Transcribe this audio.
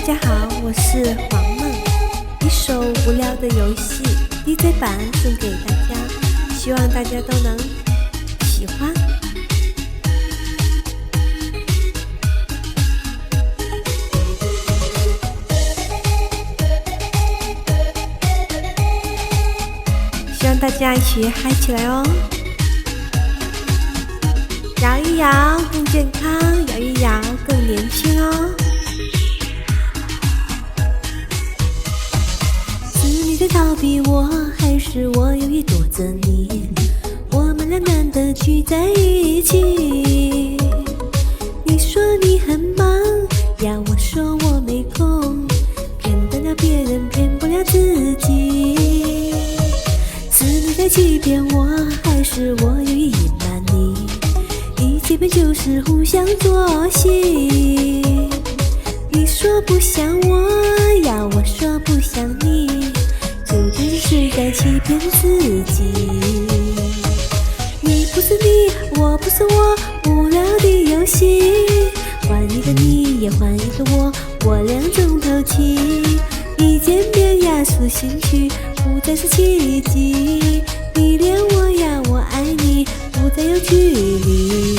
家好，我是黄梦，一首无聊的游戏 DJ 版送给大家，希望大家都能喜欢。希望大家一起嗨起来哦！摇一摇更健康，摇一摇更年轻哦。是你在逃避我，还是我有意躲着你？我们俩难得聚在一起。你说你很忙，要我说我没空，骗得了别人，骗不了自己。是你在欺骗我，还是我有意隐瞒你？一见面就是互相作戏。你说不像我，要我说不像你，究竟是在欺骗自己？你不是你，我不是我，无聊的游戏，换一个你也换一个我，我两种透气。一见面压缩兴趣，不再是奇迹，你恋我呀，我爱你，不再有距离。